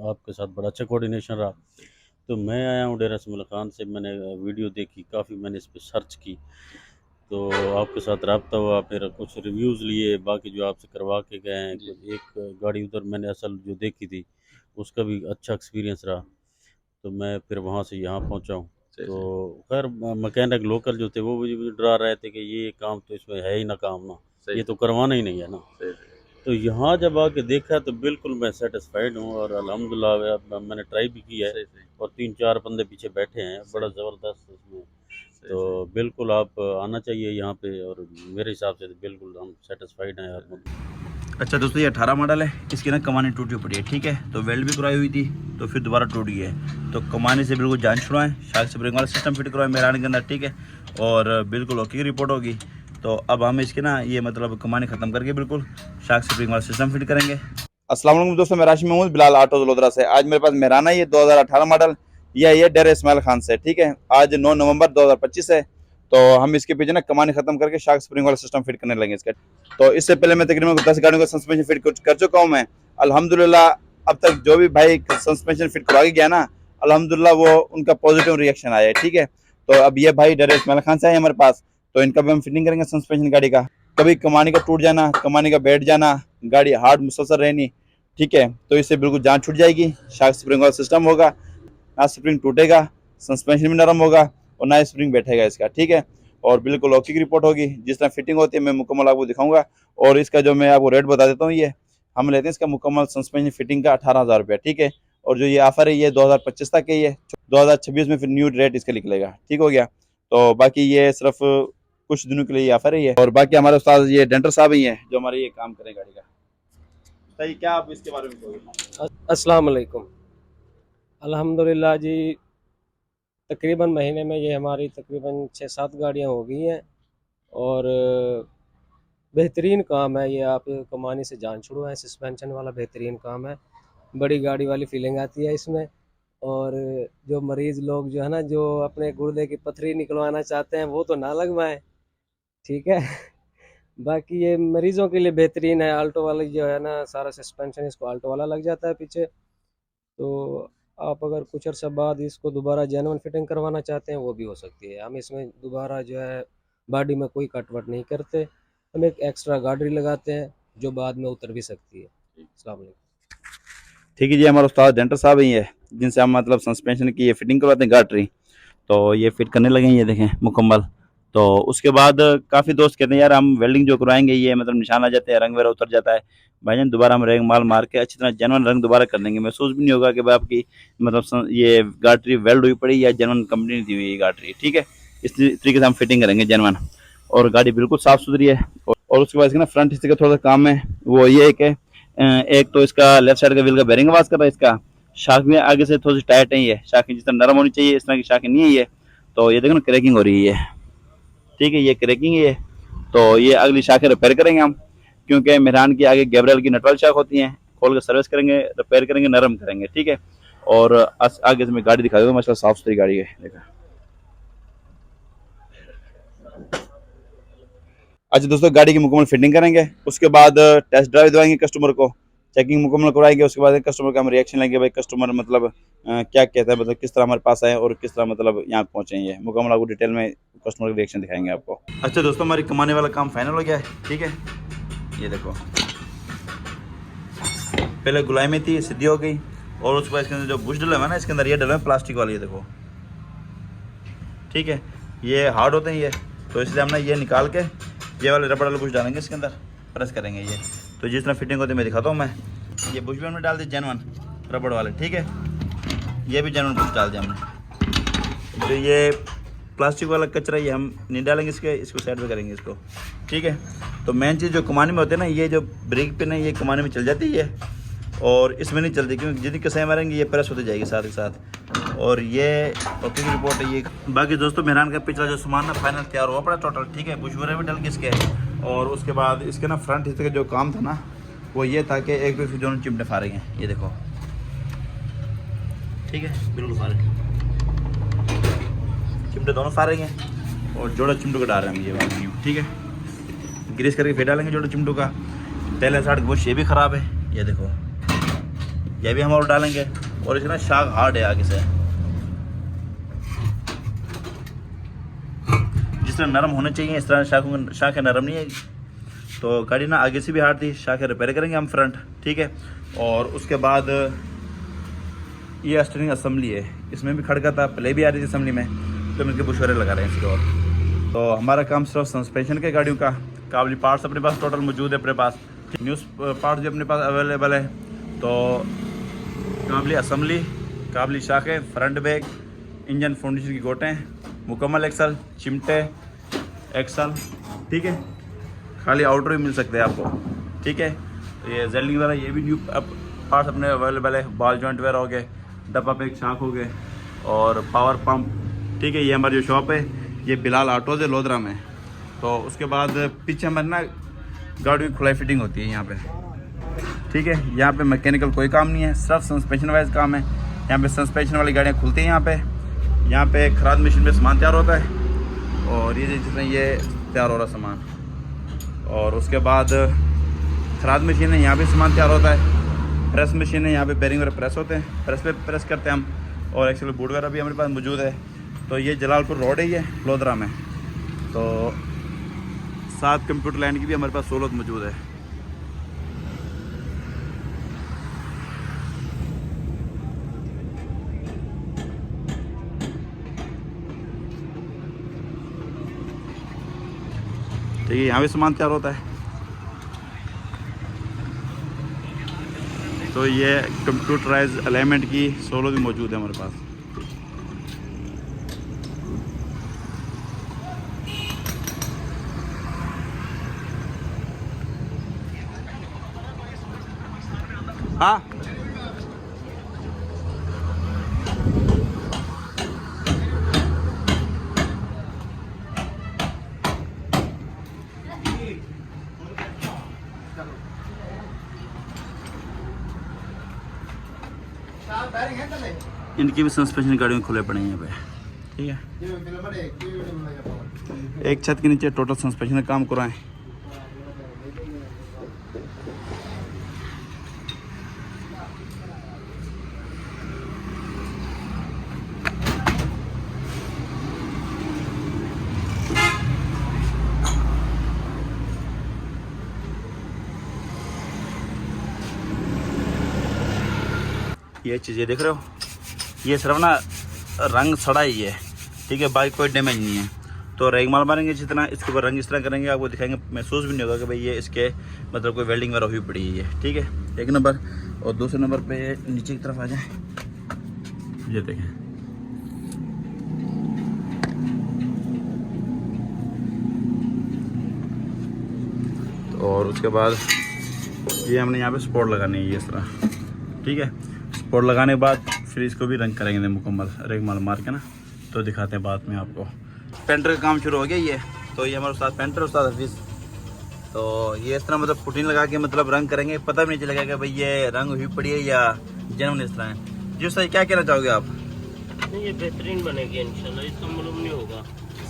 आपके साथ बड़ा अच्छा कोऑर्डिनेशन रहा। तो मैं आया हूँ डेरा इसमाइल खान से, मैंने वीडियो देखी, काफ़ी मैंने इस पे सर्च की, तो आपके साथ रब्ता हुआ, फिर कुछ रिव्यूज़ लिए, बाकी जो आपसे करवा के गए हैं। जी। कुछ एक गाड़ी उधर मैंने असल जो देखी थी, उसका भी अच्छा एक्सपीरियंस रहा, तो मैं फिर वहाँ से यहाँ पहुँचा हूँ। सही सही तो खैर मैकेनिक लोकल जो थे वो मुझे डरा रहे थे कि ये काम तो इसमें है ही ना, काम ना, सही ये तो करवाना ही नहीं है ना। सही सही तो यहाँ जब आके देखा तो बिल्कुल मैं सेटिस्फाइड हूँ, और अल्हम्दुलिल्लाह मैंने ट्राई भी की है, सही सही और 3-4 बंदे पीछे बैठे हैं, बड़ा सही ज़बरदस्त इसमें। सही तो सही। बिल्कुल आप आना चाहिए यहाँ पे, और मेरे हिसाब से तो बिल्कुल हम सेटिस्फाइड हैं आप। अच्छा दोस्तों, ये 18 मॉडल है। इसकी ना कमानी टूटी पड़ी है, ठीक है, तो वेल्ड भी कराई हुई थी, तो फिर दोबारा टूट गई है। तो कमानी से बिल्कुल जान छुड़वाएं, शायद स्प्रिंग वाला सिस्टम फिट करवाएं मेरान के अंदर, ठीक है, और बिल्कुल ओके की रिपोर्ट होगी। तो अब हम इसकी ना ये मतलब कमानी ख़त्म करके बिल्कुल शार्क स्प्रिंग वाला सिस्टम फिट करेंगे। अस्सलाम वालेकुम दोस्तों, मैं राशि महमूद बिलाल ऑटो वडोदरा से। आज मेरे पास मेराना ये 2018 मॉडल, ये डेरा इस्माइल खान से, ठीक है। आज 9 नवंबर 2025 है। तो हम इसके पीछे ना कमानी खत्म करके शार्क स्प्रिंग वाला सिस्टम फिट करने लगे इसका। तो इससे पहले मैं तकरीबन 10 गाड़ियों का सस्पेंशन फिट कर चुका हूँ मैं, अल्हम्दुलिल्लाह। अब तक जो भी भाई सस्पेंशन फिट करवा के गया ना, अल्हम्दुलिल्लाह वो उनका पॉजिटिव रिएक्शन आया है, ठीक है। तो अब ये भाई डेरा इस्माइल खान से आए हमारे पास, तो इनका भी हम फिटिंग करेंगे सस्पेंशन गाड़ी का। कभी कमानी का टूट जाना, कमानी का बैठ जाना, गाड़ी हार्ड मुसलसल रहनी, ठीक है, तो इससे बिल्कुल जान छूट जाएगी। शार्क स्प्रिंग वाला सिस्टम होगा, ना स्प्रिंग टूटेगा, सस्पेंशन भी नरम होगा, और ना स्प्रिंग बैठेगा इसका, ठीक है। और बिल्कुल ओके की रिपोर्ट होगी। जिस तरह फिटिंग होती है मैं मुकम्मल आपको दिखाऊंगा। और इसका जो मैं आपको रेट बता देता हूँ, ये हम लेते हैं इसका मुकम्मल सस्पेंशन फिटिंग का 18,000 रुपया, ठीक है। और जो ये ऑफर है ये 2025 तक है, ये 2026 में फिर न्यू रेट इसका निकलेगा, ठीक हो गया। तो बाकी ये सिर्फ कुछ दिनों के लिए ये ऑफर है ये। और बाकी हमारे उस्ताद ये डेंटर साहब ही हैं जो हमारे ये काम करें गाड़ी का। बताइए क्या आप इसके बारे में कहोगे। अस्सलाम वालेकुम। अल्हम्दुलिल्लाह जी, तकरीबन महीने में ये हमारी तकरीबन 6-7 गाड़ियाँ हो गई हैं, और बेहतरीन काम है ये। आप कमानी से जान छुड़वाएं, सस्पेंशन वाला बेहतरीन काम है। बड़ी गाड़ी वाली फीलिंग आती है इसमें। और जो मरीज़ लोग जो है ना, जो अपने गुर्दे की पथरी निकलवाना चाहते हैं, वो तो ना लगवाएं, ठीक है। बाकी ये मरीज़ों के लिए बेहतरीन है। आल्टो वाली जो है ना, सारा सस्पेंशन इसको आल्टो वाला लग जाता है पीछे। तो आप अगर कुछ अर्सा बाद इसको दोबारा जेन्युइन फिटिंग करवाना चाहते हैं, वो भी हो सकती है। हम इसमें दोबारा जो है बॉडी में कोई कट वट नहीं करते, हम एक एक्स्ट्रा गार्डरी लगाते हैं जो बाद में उतर भी सकती है। अस्सलाम वालेकुम। ठीक है जी, हमारे उस्ताद डेंटर साहब ही है जिनसे हम मतलब सस्पेंशन की ये फिटिंग करवाते हैं गाड़ी। तो ये फिट करने लगे हैं, ये देखें मुकम्मल। तो उसके बाद काफ़ी दोस्त कहते हैं यार हम वेल्डिंग जो करवाएंगे ये मतलब निशान आ जाते हैं, रंग वगैरह उतर जाता है। भाईजान दोबारा हम रंग माल मार के अच्छी तरह जेनवन रंग दोबारा कर देंगे। महसूस भी नहीं होगा कि भाई आपकी मतलब ये गाड़ी वेल्ड हुई पड़ी या जेनवन कंपनी ने दी हुई ये गाड़ी, ठीक है। इस तरीके से हम फिटिंग करेंगे जेनवन। और गाड़ी बिल्कुल साफ़ सुथरी है। और उसके बाद इसका ना फ्रंट हिस्से का थोड़ा सा काम है, वो ये है कि एक तो इसका लेफ्ट साइड का व्हील का बेरिंग आवाज़ कर रहा है। इसका शाख में आगे से थोड़ी सी टाइट है, ये शाखें जिस तरह नरम होनी चाहिए इस तरह की शाखें नहीं है ये। तो ये देखो ना क्रैकिंग हो रही है, ठीक है, ये क्रैकिंग है। तो ये अगली शाखें रिपेयर करेंगे हम, क्योंकि मेहरान की आगे गैब्रियल की नटवाल शाख होती हैं, खोल कर सर्विस करेंगे, रिपेयर करेंगे, नरम करेंगे, ठीक है। और आगे से मैं गाड़ी दिखा दूंगा, माशाल्लाह साफ सुथरी गाड़ी है, देखा। अच्छा दोस्तों, गाड़ी की मुकम्मल फिटिंग करेंगे, उसके बाद टेस्ट ड्राइव दवाएंगे कस्टमर को, चेकिंग मुकम्मल करवाएंगे। उसके बाद कस्टमर का हम रिएक्शन लेंगे, भाई कस्टमर मतलब क्या कहता है, मतलब किस तरह हमारे पास आए और किस तरह मतलब यहाँ पहुँचे हैं, ये मुकम्मल आपको डिटेल में कस्टमर का रिएक्शन दिखाएंगे आपको। अच्छा दोस्तों, हमारी कमाने वाला काम फाइनल हो गया है, ठीक है। ये देखो, पहले गुलाई में थी, सीधी हो गई। और उसके बाद इसके अंदर जो बुश डला हुआ है ना, इसके अंदर ये डला है प्लास्टिक वाली, ये देखो, ठीक है। ये हार्ड होते हैं ये, तो इसलिए हम ना ये निकाल के ये वाले रबड़ वाले बुश डालेंगे इसके अंदर, प्रेस करेंगे ये। तो जिस तरह फिटिंग होती है मैं दिखाता हूँ। मैं ये बुश भी हमने डाल दिए जेनवन रबड़ वाले, ठीक है। ये भी जेनवन बुश डाल दिया हमने। जो ये प्लास्टिक वाला कचरा ये हम नहीं डालेंगे, इसको साइड पे करेंगे इसको, ठीक है। तो मेन चीज़ जो कमानी में होती है ना, ये जो ब्रेक पिन है ये कमानी में चल जाती है, और इसमें नहीं चलती, क्योंकि जितनी कसाई मारेंगे ये प्रेस होती जाएगी साथ ही साथ। और ये ओके की रिपोर्ट है ये। बाकी दोस्तों, मेहरान का पिछला जो सामान ना फाइनल तैयार हुआ पड़ा टोटल, ठीक है। बुश वगैरह भी डल के इसके। और उसके बाद इसके ना फ्रंट हिस्से का जो काम था ना, वो ये था कि एक दूसरे दोनों चिमटे फाड़ेंगे, ये देखो, ठीक है, बिल्कुल फाड़े चिमटे दोनों फाड़ेंगे। और जोड़ा चिमटों का डाल रहे हैं हम ये वाला, ठीक है। ग्रीस करके फिर डालेंगे जोड़ा चिमटों का। पहले साइड बुश ये भी ख़राब है, ये देखो, ये भी हम और डालेंगे। और इसका ना शाख हार्ड है आगे से, जिस तरह नरम होने चाहिए इस तरह शाखें नरम नहीं है। तो गाड़ी ना आगे से भी हार्ड थी, शाखें रिपेयर करेंगे हम फ्रंट, ठीक है। और उसके बाद ये स्टीयरिंग असेंबली है, इसमें भी खड़का था, प्ले भी आ रही थी असेंबली में, तो मिलकर बुशवरे लगा रहे हैं इसके। और तो हमारा काम सिर्फ सस्पेंशन के गाड़ियों का, काबली पार्ट्स अपने पास टोटल मौजूद है अपने पास, न्यूज़ पार्ट्स भी अपने पास अवेलेबल है। तो काबली असेंबली, काबली शाखें, फ्रंट बैग, इंजन फाउंडेशन की गोटें, मुकम्मल एक्सल, चिमटे एक्सल, ठीक है। खाली आउटर भी मिल सकते हैं आपको, ठीक है। ये जेलिंग वगैरह ये भी न्यू पार्ट्स अपने अवेलेबल है, बॉल जॉइंट वगैरह हो गए, डब्बा पे एक शाख हो गए और पावर पंप, ठीक है। ये हमारी जो शॉप है ये बिलाल ऑटोज़ है लोधरा में। तो उसके बाद पीछे हमारे ना गाड़ी की खुलाई फिटिंग होती है यहाँ पे, ठीक है। यहाँ पे मैकेनिकल कोई काम नहीं है, सिर्फ सस्पेंशन वाइज काम है। यहाँ पे सस्पेंशन वाली गाड़ियाँ खुलती हैं यहाँ पे खराद मशीन में सामान तैयार होता है, और ये जिसमें ये तैयार हो रहा सामान। और उसके बाद खराद मशीन है, यहाँ पे सामान तैयार होता है। प्रेस मशीन है, यहाँ पे बेरिंग वगैरह प्रेस होते हैं, प्रेस पे प्रेस करते हैं हम। और एक्चुअली बूट वगैरह भी हमारे पास मौजूद है। तो ये जलालपुर रोड है ये लोधरा में। तो साथ कंप्यूटर लैंड की भी हमारे पास सहूलत मौजूद है। ठीक है, यहाँ भी सामान तैयार होता है। तो ये कंप्यूटराइज अलाइनमेंट की सहूलत भी मौजूद है हमारे पास। हाँ, इनकी भी सस्पेंशन गाड़ियों में खुले पड़े हैं यहाँ पे, ठीक है। एक छत के नीचे टोटल सस्पेंशन का काम कराएं। ये चीज़ें देख रहे हो, ये सिर्फ ना रंग सड़ा ही है, ठीक है, बाइक कोई डैमेज नहीं है। तो रेग माल मारेंगे जितना, इसके ऊपर रंग इस तरह करेंगे, आपको दिखाएंगे, महसूस भी नहीं होगा कि भाई ये इसके मतलब कोई वेल्डिंग वगैरह हुई पड़ी है, ठीक है, एक नंबर। और दूसरे नंबर पे नीचे की तरफ आ जाए, ये देखें, और उसके बाद ये हमने यहाँ पे स्पॉट लगानी है, ये इस तरह, ठीक है। स्पॉट लगाने के बाद फिर इसको भी रंग करेंगे मुकम्मल रेग माल मार के ना, तो दिखाते हैं बाद में आपको। पेंटर का काम शुरू हो गया ये। तो ये हमारे उस्ताद पेंटर, उस्ताद हफीज़। तो ये इस तरह मतलब पुटीन लगा के मतलब रंग करेंगे, पता भी नहीं चलेगा कि भाई ये रंग हुई पड़ी है या जेन्युइन इस तरह है। जी उस्ताद, क्या कहना चाहोगे आप? नहीं, ये बेहतरीन बनेगी इंशाल्लाह, इसका मालूम नहीं होगा।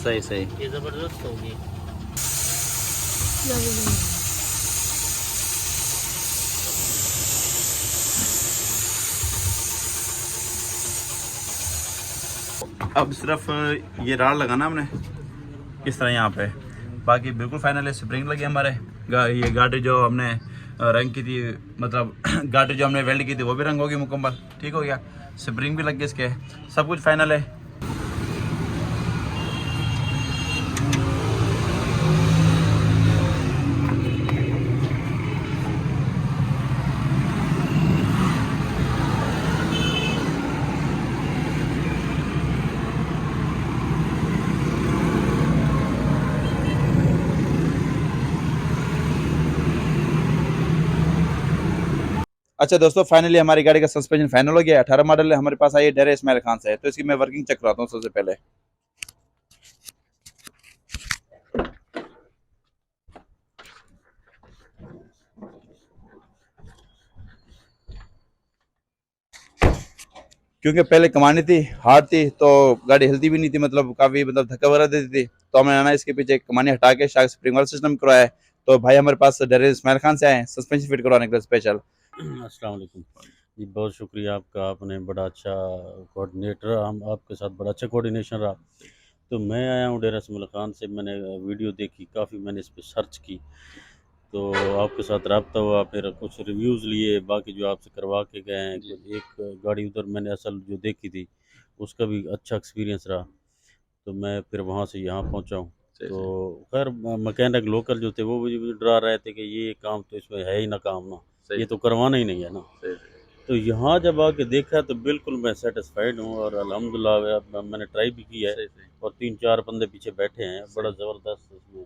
सही सही, ये ज़बरदस्त होगी। अब सिर्फ ये राड लगाना हमने इस तरह यहाँ पे, बाकी बिल्कुल फाइनल है। स्प्रिंग लगी हमारे, ये गाड़ी जो हमने रंग की थी, मतलब गाड़ी जो हमने वेल्ड की थी वो भी रंग होगी मुकम्मल, ठीक हो गया। स्प्रिंग भी लग गई इसके, सब कुछ फाइनल है। अच्छा दोस्तों, फाइनली हमारी गाड़ी का सस्पेंशन फाइनल हो गया। 18 मॉडल है, हमारे पास आई है डेरे इस्माइल खान से। तो इसकी मैं वर्किंग चेक कराता हूँ सबसे पहले। क्योंकि पहले कमानी थी, हार्ड थी, तो गाड़ी हिलती भी नहीं थी, मतलब काफी मतलब धक्का वगैरह देती थी। तो हमने ना इसके पीछे कमानी हटा के शायद स्प्रिंग वाला सिस्टम करवाया है। तो भाई हमारे पास डेरे इस्माइल खान से आए हैं सस्पेंशन फिट करवाने के लिए स्पेशल। अस्सलाम वालेकुम। जी बहुत शुक्रिया आपका, आपने बड़ा अच्छा कोऑर्डिनेटर, हम आपके साथ बड़ा अच्छा कोऑर्डिनेशन रहा। तो मैं आया हूँ डेरा इसमाइल खान से, मैंने वीडियो देखी, काफ़ी मैंने इस पे सर्च की, तो आपके साथ रब्ता हुआ, फिर कुछ रिव्यूज़ लिए, बाकी जो आपसे करवा के गए हैं, कुछ एक गाड़ी उधर मैंने असल जो देखी थी उसका भी अच्छा एक्सपीरियंस रहा, तो मैं फिर वहाँ से यहाँ पहुँचा हूँ। तो खैर मैकेनिक लोकल जो थे वो मुझे डरा रहे थे कि ये काम तो इसमें है ही ना, काम ना, ये तो करवाना ही नहीं है ना। तो यहाँ जब आके देखा तो बिल्कुल मैं सेटिस्फाइड हूँ, और अल्हम्दुलिल्लाह मैंने ट्राई भी किया है, और 3-4 बंदे पीछे बैठे हैं, बड़ा ज़बरदस्त इसमें।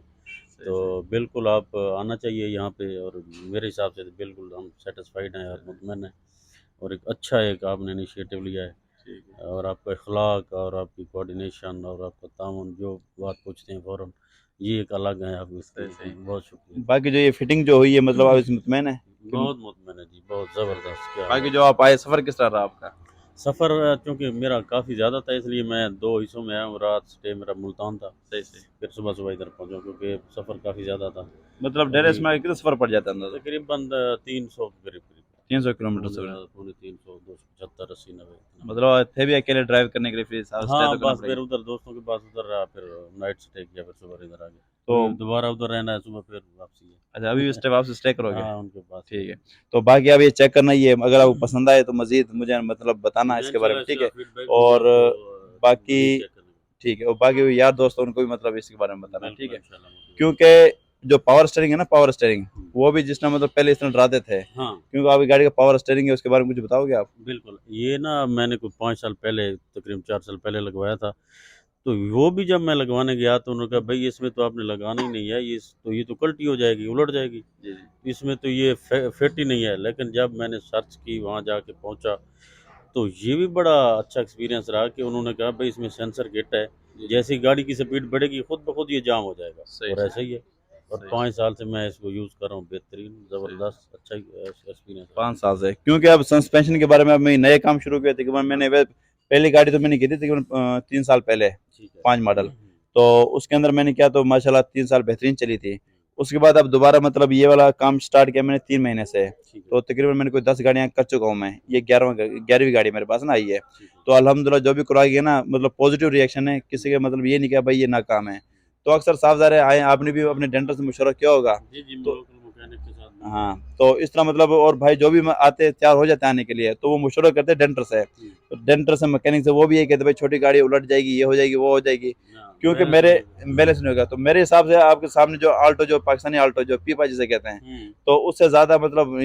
तो बिल्कुल आप आना चाहिए यहाँ पे, और मेरे हिसाब से तो बिल्कुल हम सेटिस्फाइड हैं और मुतमईन हैं, और एक अच्छा एक आपने इनिशिएटिव लिया है, और आपका अखलाक और आपकी कोऑर्डिनेशन और आपका ताउन, जो बात पूछते हैं फ़ौरन, ये एक अलग है आप इसके, बहुत शुक्रिया। बाकी जो ये फिटिंग जो हुई है मतलब आप इसमें मुतमैन है? बहुत मुतमईन है जी, बहुत ज़बरदस्त। क्या बाकी जो आप आए सफ़र किस तरह रहा आपका? सफ़र चूँकि मेरा काफ़ी ज़्यादा था, इसलिए मैं 2 हिस्सों में आया हूँ, रात स्टे मेरा मुल्तान था, फिर सुबह-सुबह इधर पहुँचा, क्योंकि सफ़र काफ़ी ज़्यादा था। मतलब डेरा अभी इस्माइल कितना सफ़र पड़ जाता है अंदाज़ा? तकरीबन 300 के करीब-करीब, 300 किलोमीटर सफ़र। पौने 300, 275, 80, 90 इतना। मतलब थे भी अकेले ड्राइव करने के लिए फिर साथ स्टे हाँ, तो करना बस फिर पड़ेगा। उधर दोस्तों के पास उधर रहा, फिर नाइट स्टे किया, फिर सुबह इधर आ गया। तो फिर दोबारा उधर रहना है, सुबह फिर वापसी है। अच्छा अभी भी स्टे वापस स्टे करोगे? हाँ, उनके पास ही। ठीक है। तो बाकी अब ये चेक करना ही है, अगर आपको पसंद आए तो मज़ीद मुझे मतलब बताना मुझे इसके बारे में, ठीक है? इंशाल्लाह फीडबैक और दूँगा आपको, बाकी मज़ीद चेक करने को। ठीक है, और बाकी यार दोस्त उनको भी मतलब इसके बारे में बताना, ठीक बिल्कुल है? इंशाल्लाह मोटिवेट। क्योंकि जो पावर स्टीयरिंग है ना, पावर स्टीयरिंग, वो भी जिस तरह मतलब पहले इस तरह डराते थे, हाँ, क्योंकि आपकी गाड़ी का पावर स्टीयरिंग है उसके बारे में कुछ बताओगे आप? बिल्कुल। ये ना मैंने कोई 5 साल पहले, तकरीबन 4 साल पहले लगवाया था। तो वो भी जब मैं लगवाने गया तो उन्होंने कहा भाई इसमें तो आपने लगाना ही नहीं है, ये तो कल्टी हो जाएगी, उलट जाएगी, इसमें तो ये फिट ही नहीं है। लेकिन जब मैंने सर्च की, वहाँ जाके पहुँचा, तो ये भी बड़ा अच्छा एक्सपीरियंस रहा कि उन्होंने कहा भाई इसमें सेंसर किट है, जैसे ही गाड़ी की स्पीड बढ़ेगी खुद ब खुद ये जाम हो जाएगा, और ऐसा ही है। और 5 साल से मैं इसको यूज़ कर रहा हूँ, बेहतरीन, ज़बरदस्त, अच्छा एक्सपीरियंस रहा। 5 साल से, क्योंकि अब सस्पेंशन के बारे में अब मैं नए काम शुरू किए तकरीबन पहली गाड़ी तो मैंने की थी तकरीबन 3 साल पहले, ठीक है। 5 मॉडल। तो उसके अंदर मैंने किया तो माशाल्लाह 3 साल बेहतरीन चली थी। उसके बाद अब दोबारा मतलब ये वाला काम स्टार्ट किया मैंने 3 महीने से। ठीक है। तो तकरीबन मैंने कोई 10 गाड़ियाँ कर चुका हूँ मैं। ये 11वीं गाड़ी मेरे पास ना आई है। ठीक है। तो अल्हम्दुलिल्लाह जो भी करवाई गई ना मतलब पॉजिटिव रिएक्शन है, किसी का मतलब ये नहीं कि भाई ये नाकाम है। तो अक्सर साफ ज़ाहिर है आए आपने भी अपने डेंटर से मशवरा किया होगा। जी, जी, तो लोकल मैकेनिक के साथ में। हाँ, तो इस तरह मतलब और भाई जो भी आते तैयार हो जाते हैं आने के लिए तो वो मशवरा करते हैं डेंटर से। तो डेंटर से मैकेनिक से वो भी ये कहते भाई छोटी गाड़ी उलट जाएगी, ये हो जाएगी, वो हो जाएगी। हाँ, क्योंकि बैलेंस मेरे नहीं होगा। बैलेंस नहीं होगा। तो मेरे हिसाब से आपके सामने जो आल्टो जो पाकिस्तानी आल्टो जो पीपा जिसे कहते हैं, तो उससे ज़्यादा मतलब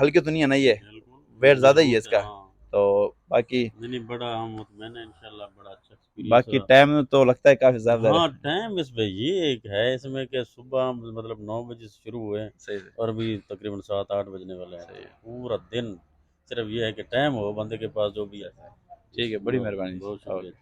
हल्की तो नहीं है ना ये, बिल्कुल, वेट ज़्यादा ही है मजबूत है, इसका। हाँ। तो बाकी नहीं, नहीं, बड़ा हम मुतमईन हैं, इंशाल्लाह बड़ा अच्छा एक्सपीरियंस बाकी रहा। टाइम तो लगता है काफ़ी ज़्यादा हाँ, है। टाइम इसमें ये एक है इसमें कि सुबह हम मतलब 9 बजे से शुरू हुए हैं, सही है। और अभी तकरीबन 7-8 बजने वाले हैं। तो पूरा दिन सिर्फ ये है कि टाइम हो बंदे के पास जो भी है। ठीक है, बड़ी बहुत मेहरबानी। बहुत ओके। शुक्रिया।